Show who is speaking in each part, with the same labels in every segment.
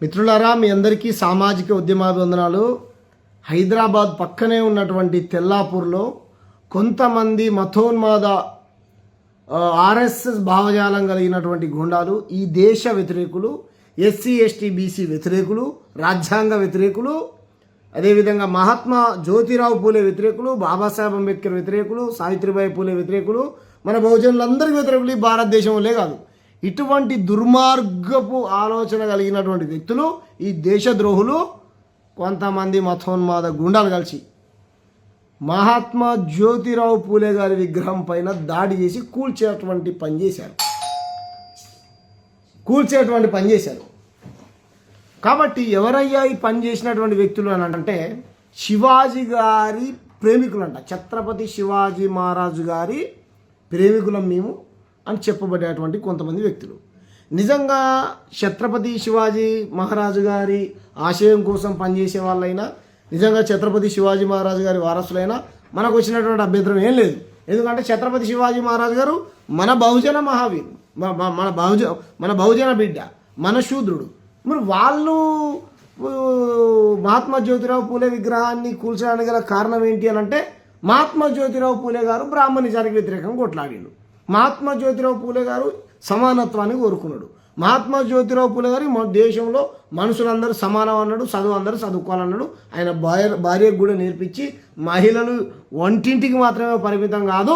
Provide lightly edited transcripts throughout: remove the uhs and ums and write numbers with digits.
Speaker 1: మిత్రులారా, మీ అందరికీ సామాజిక ఉద్యమాభివందనాలు. హైదరాబాద్ పక్కనే ఉన్నటువంటి తెల్లాపూర్లో కొంతమంది మతోన్మాద ఆర్ఎస్ఎస్ భావజాలం కలిగినటువంటి గుండాలు, ఈ దేశ వ్యతిరేకులు, ఎస్సీ ఎస్టీ బీసీ వ్యతిరేకులు, రాజ్యాంగ వ్యతిరేకులు, అదేవిధంగా మహాత్మా జ్యోతిరావు పూలే వ్యతిరేకులు, బాబాసాహెబ్ అంబేద్కర్ వ్యతిరేకులు, సావిత్రిబాయి పూలే వ్యతిరేకులు, మన బహుజనులందరికీ వ్యతిరేకులు ఈ భారతదేశంలో కాదు. ఇటువంటి దుర్మార్గపు ఆలోచన కలిగినటువంటి వ్యక్తులు, ఈ దేశద్రోహులు, కొంతమంది మతోన్మాద గుండాలు కలిసి మహాత్మా జ్యోతిరావు పూలే గారి విగ్రహం పైన దాడి చేసి కూల్చేటువంటి పని చేశారు. కాబట్టి ఎవరయ్యా ఈ పని చేసినటువంటి వ్యక్తులు అని అంటే శివాజీ గారి ప్రేమికులంట. ఛత్రపతి శివాజీ మహారాజు గారి ప్రేమికులం మేము అని చెప్పబడేటువంటి కొంతమంది వ్యక్తులు. నిజంగా ఛత్రపతి శివాజీ మహారాజు గారి ఆశయం కోసం పనిచేసే వాళ్ళైనా, నిజంగా ఛత్రపతి శివాజీ మహారాజు గారి వారసులైనా మనకు వచ్చినటువంటి అభ్యంతరం ఏం లేదు. ఎందుకంటే ఛత్రపతి శివాజీ మహారాజు గారు మన బహుజన మహావీరు, మన బహుజన బిడ్డ, మన శూద్రుడు. మరి వాళ్ళు మహాత్మా జ్యోతిరావు పూలే విగ్రహాన్ని కూల్చడానికి గల కారణం ఏంటి అని అంటే, మహాత్మా జ్యోతిరావు పూలే గారు బ్రాహ్మణిజానికి వ్యతిరేకంగా కొట్లాడిండు. మహాత్మా జ్యోతిరావు పూలే గారు సమానత్వాన్ని కోరుకున్నాడు. మహాత్మా జ్యోతిరావు పూలే గారు మన దేశంలో మనుషులందరూ సమానం అన్నాడు, అందరూ చదువుకోవాలన్నాడు. ఆయన భార్యకు కూడా నేర్పించి మహిళలు వంటింటికి మాత్రమే పరిమితం కాదు,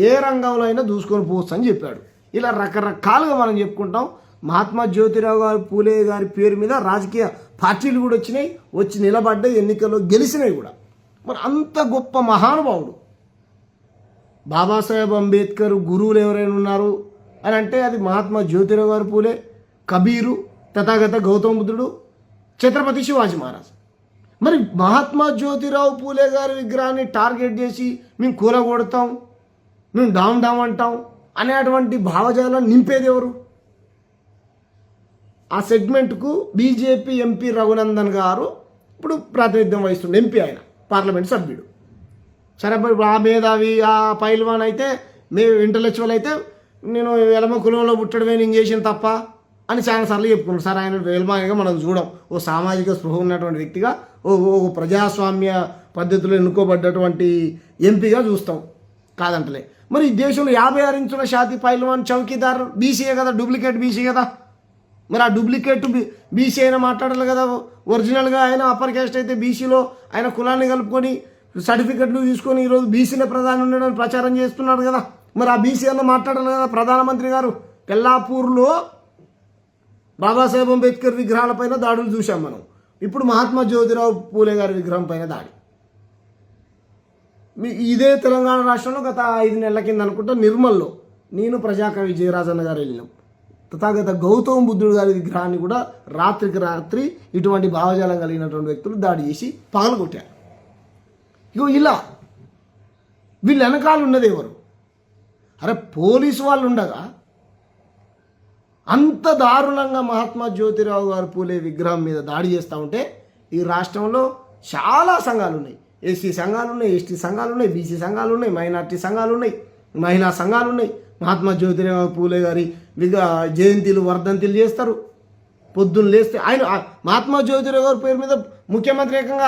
Speaker 1: ఏ రంగంలో అయినా దూసుకొని పోవచ్చు అని చెప్పాడు. ఇలా రకరకాలుగా మనం చెప్పుకుంటాం. మహాత్మా జ్యోతిరావు గారు పూలే గారి పేరు మీద రాజకీయ పార్టీలు కూడా వచ్చినాయి, వచ్చి నిలబడ్డాయి, ఎన్నికల్లో గెలిచినాయి కూడా. మరి అంత గొప్ప మహానుభావుడు బాబాసాహెబ్ అంబేద్కర్ గురువులు ఎవరైనా ఉన్నారు అని అంటే అది మహాత్మా జ్యోతిరావు గారు పూలే, కబీరు, తథాగత గౌతమ బుద్ధుడు, ఛత్రపతి శివాజీ మహారాజ్. మరి మహాత్మా జ్యోతిరావు పూలే గారి విగ్రహాన్ని టార్గెట్ చేసి మేము కూలగొడతాం, మేము డామ్ అంటాం అనేటువంటి భావజాలను నింపేది ఎవరు? ఆ సెగ్మెంట్కు బీజేపీ ఎంపీ రఘునందన్ గారు ఇప్పుడు ప్రాతినిధ్యం వహిస్తుండే ఎంపీ, ఆయన పార్లమెంట్ సభ్యుడు. సరే, ఆ మేధావి, ఆ పైల్వాన్ అయితే, ఇంటలెక్చువల్ అయితే నేను ఎలమ కులంలో పుట్టడమే నేను చేసిన తప్ప అని చాలాసార్లు చెప్పుకున్నాను. సార్, ఆయన వెల్మాగా మనం చూడం, ఓ సామాజిక స్పృహ ఉన్నటువంటి వ్యక్తిగా, ఓ ప్రజాస్వామ్య పద్ధతిలో ఎన్నుకోబడ్డటువంటి ఎంపీగా చూస్తాం, కాదంటలే. మరి ఈ దేశంలో 56 ఇంచుల షాతి పైల్వాన్ చౌకీదార్ బీసీఏ కదా, డూప్లికేట్ బీసీ కదా. మరి ఆ డూప్లికేట్ బీసీ అయినా మాట్లాడాలి కదా. ఒరిజినల్గా ఆయన అప్పర్ క్యాస్ట్ అయితే బీసీలో ఆయన కులాన్ని కలుపుకొని సర్టిఫికెట్లు తీసుకొని ఈరోజు బీసీనే ప్రధాని ఉండడానికి ప్రచారం చేస్తున్నాడు కదా. మరి ఆ బీసీ అన్న మాట్లాడాలి కదా ప్రధానమంత్రి గారు. తెల్లాపూర్లో బాబాసాహెబ్ అంబేద్కర్ విగ్రహాలపైన దాడులు చూసాం మనం. ఇప్పుడు మహాత్మా జ్యోతిరావు పూలే గారి విగ్రహం పైన దాడి. ఇదే తెలంగాణ రాష్ట్రంలో గత 5 నెలల కింద అనుకుంటా నిర్మల్లో నేను ప్రజాకవి జయరాజన్న గారు వెళ్ళినాం. తథాగత గౌతమ బుద్ధుడు గారి విగ్రహాన్ని కూడా రాత్రికి రాత్రి ఇటువంటి భావజాలం కలిగినటువంటి వ్యక్తులు దాడి చేసి పగలగొట్టారు. ఇగో ఇలా వీళ్ళు వెనకాల ఉన్నది ఎవరు? అరే, పోలీసు వాళ్ళు ఉండగా అంత దారుణంగా మహాత్మా జ్యోతిరావు గారు పూలే విగ్రహం మీద దాడి చేస్తూ ఉంటే ఈ రాష్ట్రంలో చాలా సంఘాలు ఉన్నాయి. ఎస్సీ సంఘాలు ఉన్నాయి, ఎస్టీ సంఘాలు ఉన్నాయి, బీసీ సంఘాలు ఉన్నాయి, మైనార్టీ సంఘాలు ఉన్నాయి, మహిళా సంఘాలు ఉన్నాయి. మహాత్మా జ్యోతిరావు పూలే గారి జయంతిలు, వర్ధంతిలు చేస్తారు. పొద్దున్న లేస్తే ఆయన మహాత్మా జ్యోతిరావు గారి పేరు మీద ముఖ్యమంత్రి ఏకంగా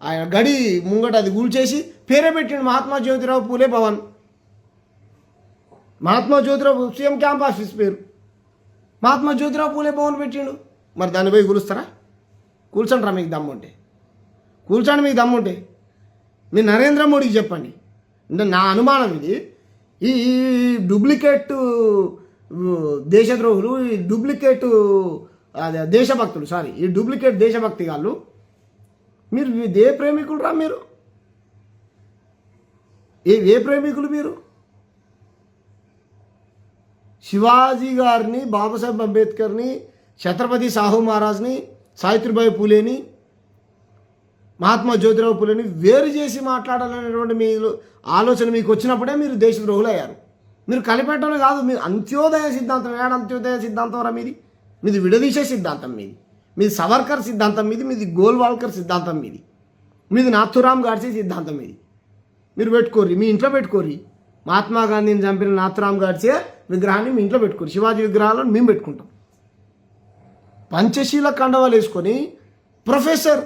Speaker 1: ఆయన గడి ముంగట అది కూల్చేసి పేరే పెట్టిండు Mahatma Jyotirao Phule Bhavan. Mahatma Jyotirao CM camp office పేరు మహాత్మా జ్యోతిరావు పూలే భవన్ పెట్టిండు. మరి దాన్ని పోయి కూలుస్తారా? కూల్చండి మీకు దమ్ముంటే, కూల్చండి మీకు దమ్ముంటే. మీరు నరేంద్ర మోడీకి చెప్పండి. నా అనుమానం ఇది, ఈ డూప్లికేట్ దేశద్రోహులు, ఈ డూప్లికేట్ దేశభక్తులు, ఈ డూప్లికేట్ దేశభక్తి వాళ్ళు, మీరు ఏ ప్రేమికులు రా? మీరు ఏ ప్రేమికులు మీరు? శివాజీ గారిని, బాబాసాహెబ్ అంబేద్కర్ని, ఛత్రపతి సాహు మహారాజ్ని, సావిత్రిబాయి పూలేని, మహాత్మా జ్యోతిరావు పూలేని వేరు చేసి మాట్లాడాలనేటువంటి మీ ఆలోచన మీకు వచ్చినప్పుడే మీరు దేశద్రోహులు అయ్యారు. మీరు కలిపెట్టడం కాదు, మీరు అంత్యోదయ సిద్ధాంతం. అంత్యోదయ సిద్ధాంతం రా మీది విడదీసే సిద్ధాంతం మీది సవర్కర్ సిద్ధాంతం మీది గోల్వాల్కర్ సిద్ధాంతం మీది నాథురామ్ గాడ్సే సిద్ధాంతం మీరు పెట్టుకోర్రి, మీ ఇంట్లో పెట్టుకోర్రి. మహాత్మా గాంధీని చంపిన నాథురామ్ గాడ్సే విగ్రహాన్ని మీ ఇంట్లో పెట్టుకోరు. శివాజీ విగ్రహాలను మేము పెట్టుకుంటాం. పంచశీల కండవాలు వేసుకొని ప్రొఫెసర్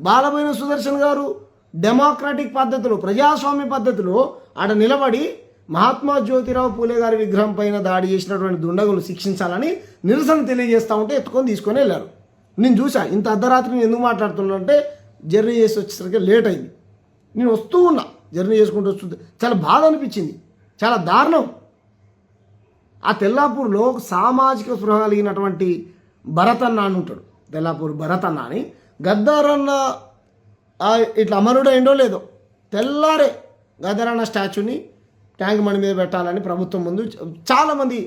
Speaker 1: బాలబోయిన సుదర్శన్ గారు డెమోక్రాటిక్ పద్ధతిలో ప్రజాస్వామ్య పద్ధతిలో ఆడ నిలబడి మహాత్మా జ్యోతిరావు పూలే గారి విగ్రహం పైన దాడి చేసినటువంటి దుండగులు శిక్షించాలని నిరసన తెలియజేస్తూ ఉంటే ఎత్తుకొని తీసుకొని వెళ్ళారు. నేను చూసా. ఇంత అర్ధరాత్రి నేను ఎందుకు మాట్లాడుతున్నా జర్నీ చేసి వచ్చేసరికి లేట్ అయింది. నేను వస్తూ ఉన్నా, జర్నీ చేసుకుంటూ వస్తుంది. చాలా బాధ అనిపించింది, చాలా దారుణం. ఆ తెల్లాపూర్లో సామాజిక స్పృహ కలిగినటువంటి భరత్ అన్న అని ఉంటాడు. తెల్లాపూర్ భరత్ అన్న అని గద్దారన్న ఇట్లా అమరుడు ఏండో లేదో తెల్లారే గద్దారన్న స్టాచ్యూని ట్యాంక్ బండి మీద పెట్టాలని ప్రభుత్వం ముందు చాలామంది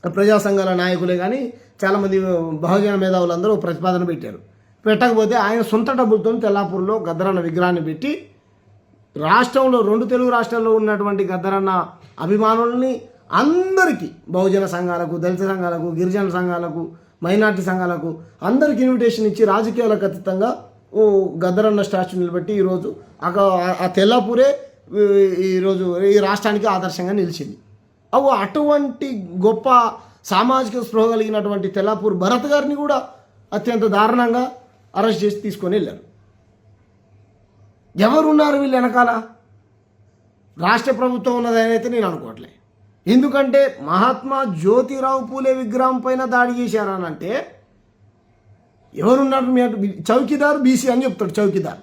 Speaker 1: ప్రజా సంఘాల నాయకులే కానీ చాలామంది బహుజన మేధావులందరూ ప్రతిపాదన పెట్టారు. పెట్టకపోతే ఆయన సొంత డబ్బులతో తెల్లాపూర్లో గద్దరన్న విగ్రహాన్ని పెట్టి రాష్ట్రంలో 2 తెలుగు రాష్ట్రాల్లో ఉన్నటువంటి గద్దరన్న అభిమానుల్ని అందరికీ బహుజన సంఘాలకు, దళిత సంఘాలకు, గిరిజన సంఘాలకు, మైనార్టీ సంఘాలకు అందరికి ఇన్విటేషన్ ఇచ్చి రాజకీయాలకు అతీతంగా గద్దరన్న స్టాచ్యూ నిలబెట్టి ఈరోజు ఆ తెల్లాపూరే ఈరోజు ఈ రాష్ట్రానికి ఆదర్శంగా నిలిచింది. అటువంటి గొప్ప సామాజిక స్పృహ కలిగినటువంటి తెల్లాపూర్ భరత్ గారిని కూడా అత్యంత దారుణంగా అరెస్ట్ చేసి తీసుకొని వెళ్ళారు. ఎవరున్నారు వీళ్ళు వెనకాల? రాష్ట్ర ప్రభుత్వం ఉన్నదని అయితే నేను అనుకోవట్లే. ఎందుకంటే మహాత్మా జ్యోతిరావు పూలే విగ్రహం పైన దాడి చేశారనంటే ఎవరున్నారు? చౌకీదార్ బీసీ అని చెప్తాడు. చౌకీదార్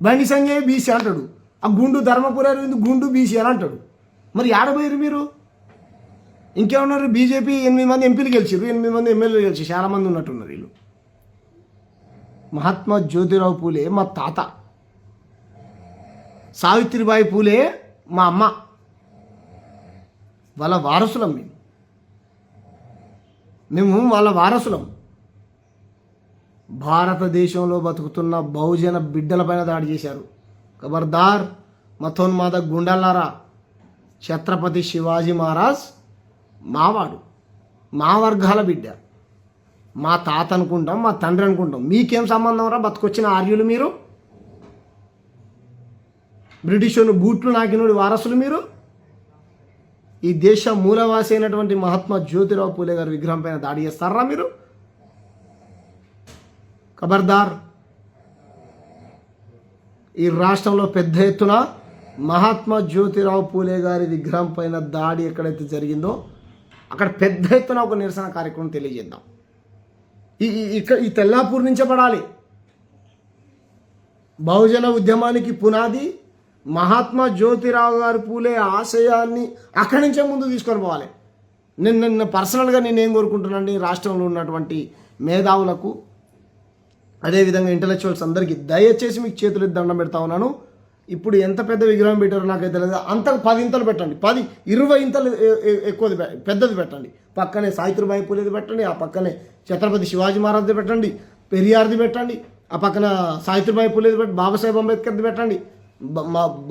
Speaker 1: బండి సంజయ్ బీసీ అంటాడు. ఆ గుండు ధర్మపురి అరవింద్ గుండు బీసీ అని అంటాడు. మరి ఆడబోయారు మీరు? ఇంకేమన్నారు? బీజేపీ 8 మంది ఎంపీలు గెలిచారు, 8 మంది ఎమ్మెల్యేలు గెలిచి చాలామంది ఉన్నట్టున్నారు వీళ్ళు. మహాత్మా జ్యోతిరావు పూలే మా తాత, సావిత్రిబాయి పూలే మా అమ్మ, వాళ్ళ వారసులం మేము వాళ్ళ వారసులం. భారతదేశంలో బతుకుతున్న బహుజన బిడ్డలపైన దాడి చేశారు. ఖబర్దార్ మతోన్మాద గుండెలారా, ఛత్రపతి శివాజీ మహారాజ్ మావాడు, మా వర్గాల బిడ్డ, మా తాత అనుకుంటాం, మా తండ్రి అనుకుంటాం. మీకేం సంబంధం రా? బతుకొచ్చిన ఆర్యులు మీరు, బ్రిటిషోను బూట్లు నాకినోడి వారసులు మీరు. ఈ దేశ మూలవాసి అయినటువంటి మహాత్మా జ్యోతిరావు పూలే గారి విగ్రహం పైన దాడి చేస్తారా మీరు? ఖబర్దార్. ఈ రాష్ట్రంలో పెద్ద ఎత్తున మహాత్మా జ్యోతిరావు పూలే గారి విగ్రహం పైన దాడి ఎక్కడైతే జరిగిందో అక్కడ పెద్ద ఎత్తున ఒక నిరసన కార్యక్రమం తెలియజేద్దాం. ఈ తెల్లాపూర్ నుంచే పడాలి. బహుజన ఉద్యమానికి పునాది మహాత్మా జ్యోతిరావు గారి పూలే ఆశయాన్ని అక్కడి నుంచే ముందు తీసుకొని పోవాలి. నిన్న పర్సనల్గా నేనేం కోరుకుంటున్నానండి, రాష్ట్రంలో ఉన్నటువంటి మేధావులకు అదేవిధంగా ఇంటలెక్చువల్స్ అందరికీ దయచేసి మీకు చేతులు దండం పెడతా ఉన్నాను. ఇప్పుడు ఎంత పెద్ద విగ్రహం పెట్టారో నాకైతే తెలియదు. అంతకు 10 ఇంతలు పెట్టండి, 10-20 ఇంతలు ఎక్కువది పెద్దది పెట్టండి. పక్కనే సావిత్రిబాయి పూలేది పెట్టండి, ఆ పక్కనే ఛత్రపతి శివాజీ మహారాజ్ది పెట్టండి, పెరియార్ది పెట్టండి, ఆ పక్కన సావిత్రిబాయి పూలేది పెట్టి బాబాసాహెబ్ అంబేద్కర్ది పెట్టండి,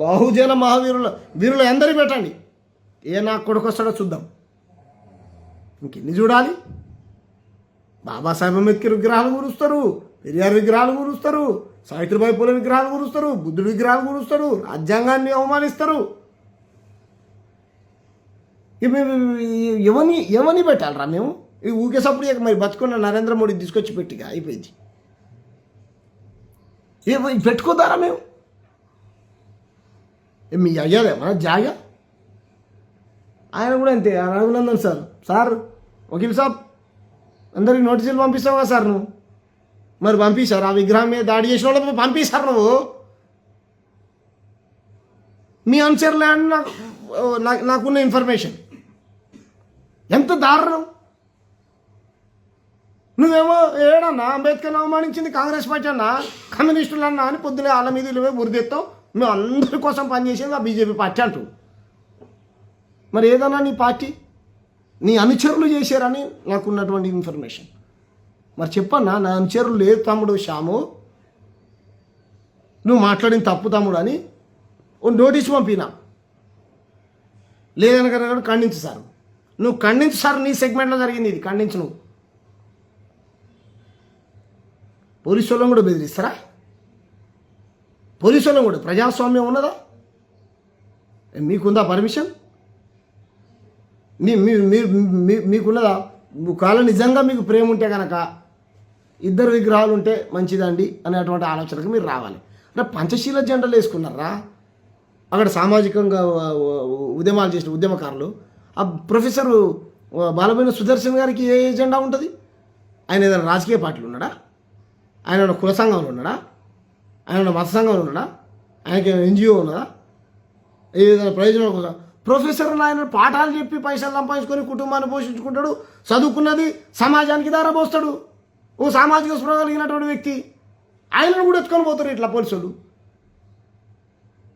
Speaker 1: బహుజన వీరులు అందరికీ పెట్టండి. నాకు కొడుకు వస్తాడో చూద్దాం. ఇంకెన్ని చూడాలి? బాబాసాహెబ్ అంబేద్కర్ విగ్రహాలు కూరుస్తారు, పెరియార్ విగ్రహాలు కూరుస్తారు, సావిత్రిబాయి పూలే విగ్రహాలు కూరుస్తారు, బుద్ధుడి విగ్రహాలు కూరుస్తారు, రాజ్యాంగాన్ని అవమానిస్తారు. ఎవరిని పెట్టాలరా మేము? ఊకేసప్పుడు మరి బతుకున్న నరేంద్ర మోడీ తీసుకొచ్చి పెట్టిగా అయిపోయింది. పెట్టుకోదారా మేము? మీ అయ్యాదే మన జాగా. ఆయన కూడా అంతే. రఘునందన్ సార్ వకీల్ సాబ్ అందరికి నోటీసులు పంపిస్తావు కదా సార్ నువ్వు? మరి పంపిస్తారు. ఆ విగ్రహం మీద దాడి చేసిన వాళ్ళు పంపిస్తారు. నువ్వు మీ ఆన్సర్ ల్యాండ్ నాకున్న ఇన్ఫర్మేషన్ ఎంత దారుణం. నువ్వేమో ఏడన్నా అంబేద్కర్ని అవమానించింది కాంగ్రెస్ పార్టీ అన్నా, కమ్యూనిస్టులు అన్నా అని పొద్దునే వాళ్ళ మీద ఇలువే బురిదెత్తావు. మేము అందరి కోసం పనిచేసేది ఆ బీజేపీ పార్టీ అంటూ. మరి ఏదన్నా నీ పార్టీ నీ అనుచరులు చేశారని నాకున్నటువంటి ఇన్ఫర్మేషన్. మరి చెప్పన్నా, నా అనుచరులు లేదు తమ్ముడు శ్యాము, నువ్వు మాట్లాడిన తప్పు తమ్ముడు అని ఓ నోటీస్ పంపినా. లేదనక ఖండించు సార్, నువ్వు ఖండించు సార్. నీ సెగ్మెంట్లో జరిగింది ఇది, ఖండించు నువ్వు. పోలీసు వాళ్ళని కూడా బెదిరిస్తారా? పోలీసు వాళ్ళని కూడా ప్రజాస్వామ్యం ఉన్నదా? మీకుందా పర్మిషన్? మీకున్నదా? ఒకవేళ నిజంగా మీకు ప్రేమ ఉంటే కనుక 2 విగ్రహాలు ఉంటే మంచిదండి అనేటువంటి ఆలోచనకు మీరు రావాలి. అంటే పంచశీల జెండాలు వేసుకున్నారా అక్కడ సామాజికంగా ఉద్యమాలు చేసిన ఉద్యమకారులు. ఆ ప్రొఫెసరు బాలబోయిన సుదర్శన్ గారికి ఏ ఎజెండా ఉంటుంది? ఆయన ఏదైనా రాజకీయ పార్టీలు ఉన్నాడా? ఆయన ఏమైనా కుల సంఘంలో ఉన్నాడా? ఆయన ఏమైనా మత సంఘంలో ఉన్నాడా? ఆయనకి ఏమైనా ఎన్జిఓ ఉన్నదా? ఏదైనా ప్రయోజనం కోసం ప్రొఫెసర్ ఆయన పాఠాలు చెప్పి పైసలు సంపాదించుకొని కుటుంబాన్ని పోషించుకుంటాడు, చదువుకున్నది సమాజానికి దారబోస్తాడు. ఓ సామాజిక స్పృహ కలిగినటువంటి వ్యక్తి. ఆయనను కూడా ఎత్తుకొని పోతారు ఇట్లా పోలీసులు.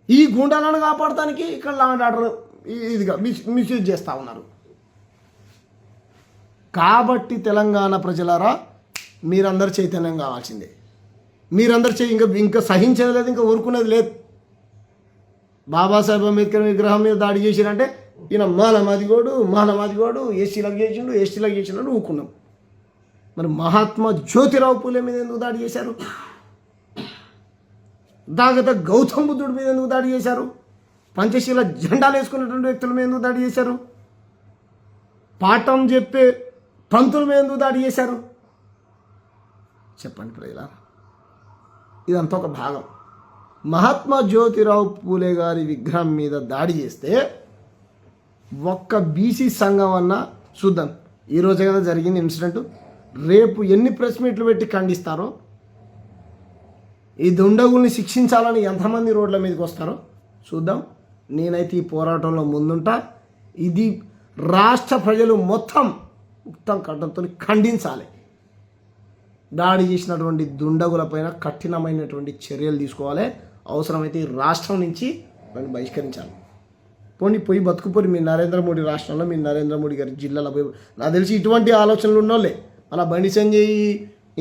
Speaker 1: ఈ గుండాలను కాపాడటానికి ఇక్కడ లా అండ్ ఆర్డర్ ఇదిగా మిస్యూజ్ చేస్తూ ఉన్నారు. కాబట్టి తెలంగాణ ప్రజలారా మీరందరూ చైతన్యం కావాల్సిందే. మీరందరూ ఇంకా సహించేది లేదు, ఇంకా ఊరుకునేది లేదు. బాబాసాహెబ్ అంబేద్కర్ విగ్రహం మీద దాడి చేసిరంటే ఈయన మానమాదిగోడు ఎస్సీలకు చేసినట్టు ఊరుకున్నాం. మరి మహాత్మా జ్యోతిరావు పూలే మీద ఎందుకు దాడి చేశారు? దాగత గౌతమ్ బుద్ధుడి మీద ఎందుకు దాడి చేశారు? పంచశీల జెండాలు వేసుకున్నటువంటి వ్యక్తుల మీద ఎందుకు దాడి చేశారు? పాఠం చెప్పే పంతుల మీద ఎందుకు దాడి చేశారు? చెప్పండి ప్రజలారా. ఇదంతా ఒక భాగం. మహాత్మా జ్యోతిరావు పూలే గారి విగ్రహం మీద దాడి చేస్తే ఒక్క బీసీ సంఘం అన్నా చూద్దాం. ఈరోజే కదా జరిగింది ఇన్సిడెంట్. రేపు ఎన్ని ప్రెస్ మీట్లు పెట్టి ఖండిస్తారో, ఈ దుండగుల్ని శిక్షించాలని ఎంతమంది రోడ్ల మీదకి వస్తారో చూద్దాం. నేనైతే ఈ పోరాటంలో ముందుంటా. ఇది రాష్ట్ర ప్రజలు మొత్తం కట్టంతో ఖండించాలి. దాడి చేసినటువంటి దుండగులపైన కఠినమైనటువంటి చర్యలు తీసుకోవాలి. అవసరమైతే ఈ రాష్ట్రం నుంచి దాన్ని బహిష్కరించాలి. పోయి బతుకుపోయి మీ నరేంద్ర మోడీ రాష్ట్రంలో, మీ నరేంద్ర మోడీ గారి జిల్లాలో పోయి. నాకు తెలిసి ఇటువంటి ఆలోచనలు ఉన్నోళ్ళే అలా బండి సంజయ్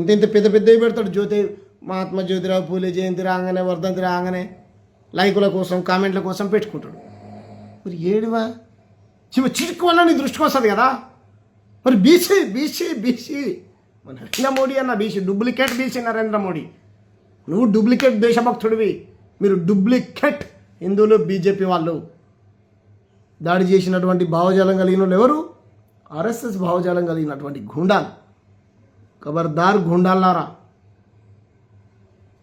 Speaker 1: ఇంత పెద్దవి పెడతాడు. మహాత్మా జ్యోతిరావు పూలే జయంతి రాగానే, వర్ధంతి రాగానే లైకుల కోసం, కామెంట్ల కోసం పెట్టుకుంటాడు. మరి ఏడివా చిటుకు వల్ల నీ దృష్టికి వస్తుంది కదా. మరి బీసీ నరేంద్ర మోడీ అన్న BC, duplicate BC Narendra Modi. నువ్వు డూప్లికేట్ దేశభక్తుడివి, మీరు డూప్లికేట్ హిందువులు, బీజేపీ వాళ్ళు. దాడి చేసినటువంటి భావజాలం కలిగిన వాళ్ళు ఎవరు? ఆర్ఎస్ఎస్ భావజాలం కలిగినటువంటి గుండాలు. ఖబర్దార్ గుండాలారా.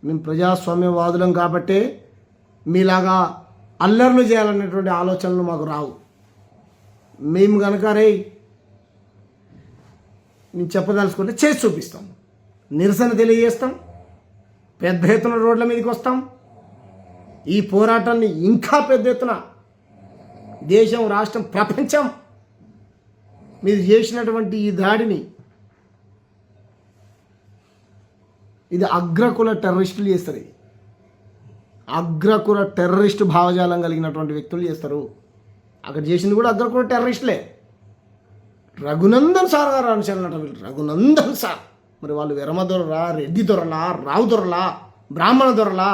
Speaker 1: మేము ప్రజాస్వామ్యవాదులం కాబట్టే మీలాగా అల్లర్లు చేయాలనేటువంటి ఆలోచనలు మాకు రావు. మేము కనుక నేను చెప్పదలుచుకుంటే చేసి చూపిస్తాం, నిరసన తెలియజేస్తాం, పెద్ద ఎత్తున రోడ్ల మీదకి వస్తాం. ఈ పోరాటాన్ని ఇంకా పెద్ద ఎత్తున దేశం, రాష్ట్రం, ప్రపంచం మీరు చేసినటువంటి ఈ దాడిని ఇది అగ్రకుల టెర్రరిస్టులు చేస్తారు. అగ్రకుల టెర్రరిస్టు భావజాలం కలిగినటువంటి వ్యక్తులు చేస్తారు. అక్కడ చేసింది కూడా అగ్రకుల టెర్రరిస్టులే. రఘునందన్ సార్ గారు అనుసరణ వీళ్ళు, రఘునందన్ సార్. మరి వాళ్ళు వెరమ దొరలా, రెడ్డి దొరలా, రావు దొరలా, బ్రాహ్మణ దొరలా,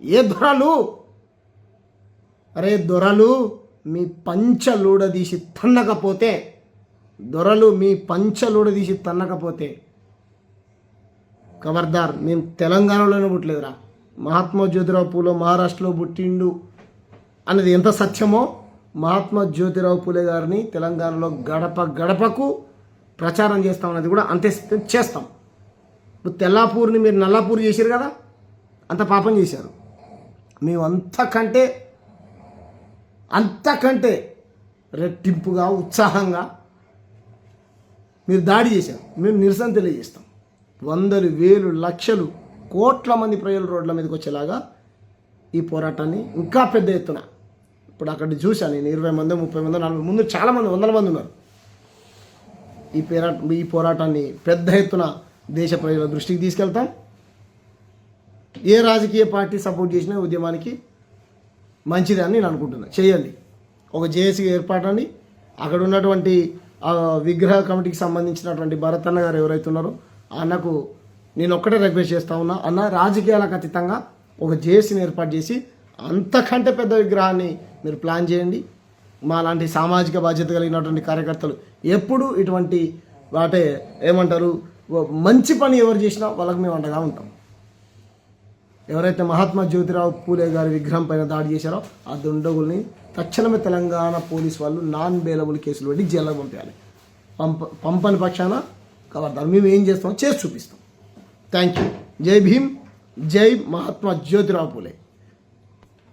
Speaker 1: ఏ దొరలు? అరే దొరలు మీ పంచలూడదీసి తన్నకపోతే, దొరలు మీ పంచలూడదీసి తన్నకపోతే ఖబర్దార్. మేము తెలంగాణలోనే పుట్టలేదురా. మహాత్మా జ్యోతిరావు పూలే మహారాష్ట్రలో పుట్టిండు అనేది ఎంత సత్యమో, మహాత్మా జ్యోతిరావు పూలే గారిని తెలంగాణలో గడప గడపకు ప్రచారం చేస్తామన్నది కూడా అంతే చేస్తాం. ఇప్పుడు తెల్లాపూర్ని మీరు నల్లాపూర్ చేశారు కదా, అంత పాపం చేశారు. మేము అంతకంటే రెట్టింపుగా, ఉత్సాహంగా మీరు దాడి చేశారు. మేము నిరసన తెలియజేస్తాం. వందలు, వేలు, లక్షలు, కోట్ల మంది ప్రజలు రోడ్ల మీదకి వచ్చేలాగా ఈ పోరాటాన్ని ఇంకా పెద్ద ఎత్తున, ఇప్పుడు అక్కడ చూశాను నేను 20 మంది, 30 మంది, 40 ముందు చాలామంది, 100 మంది ఉన్నారు. ఈ పోరాటాన్ని పెద్ద ఎత్తున దేశ ప్రజల దృష్టికి తీసుకెళ్తాం. ఏ రాజకీయ పార్టీ సపోర్ట్ చేసినా ఉద్యమానికి మంచిది అని నేను అనుకుంటున్నాను. చేయండి. ఒక జేఏసీ ఏర్పాటండి. అక్కడ ఉన్నటువంటి విగ్రహ కమిటీకి సంబంధించినటువంటి భరత్ అన్న గారు ఎవరైతే ఉన్నారో అన్నకు నేను ఒక్కటే రిక్వెస్ట్ చేస్తా ఉన్నా, అన్న రాజకీయాలకు అతీతంగా ఒక జేఏసీని ఏర్పాటు చేసి అంతకంటే పెద్ద విగ్రహాన్ని మీరు ప్లాన్ చేయండి. మా లాంటి సామాజిక బాధ్యత కలిగినటువంటి కార్యకర్తలు ఎప్పుడు ఇటువంటి వాటే ఏమంటారు మంచి పని ఎవరు చేసినా వాళ్ళకి మేము అండగా ఉంటాం. ఎవరైతే మహాత్మా జ్యోతిరావు పూలే గారి విగ్రహం పైన దాడి చేశారో ఆ దుండగుల్ని తక్షణమే తెలంగాణ పోలీస్ వాళ్ళు నాన్ బెయిలబుల్ కేసులు పెట్టి జైల్లో పంపించాలి. పంపని పక్షాన కాబట్టి మేము ఏం చేస్తామో చేసి చూపిస్తాం. Thank you. జై భీమ్, జై మహాత్మా జ్యోతిరావు పూలే.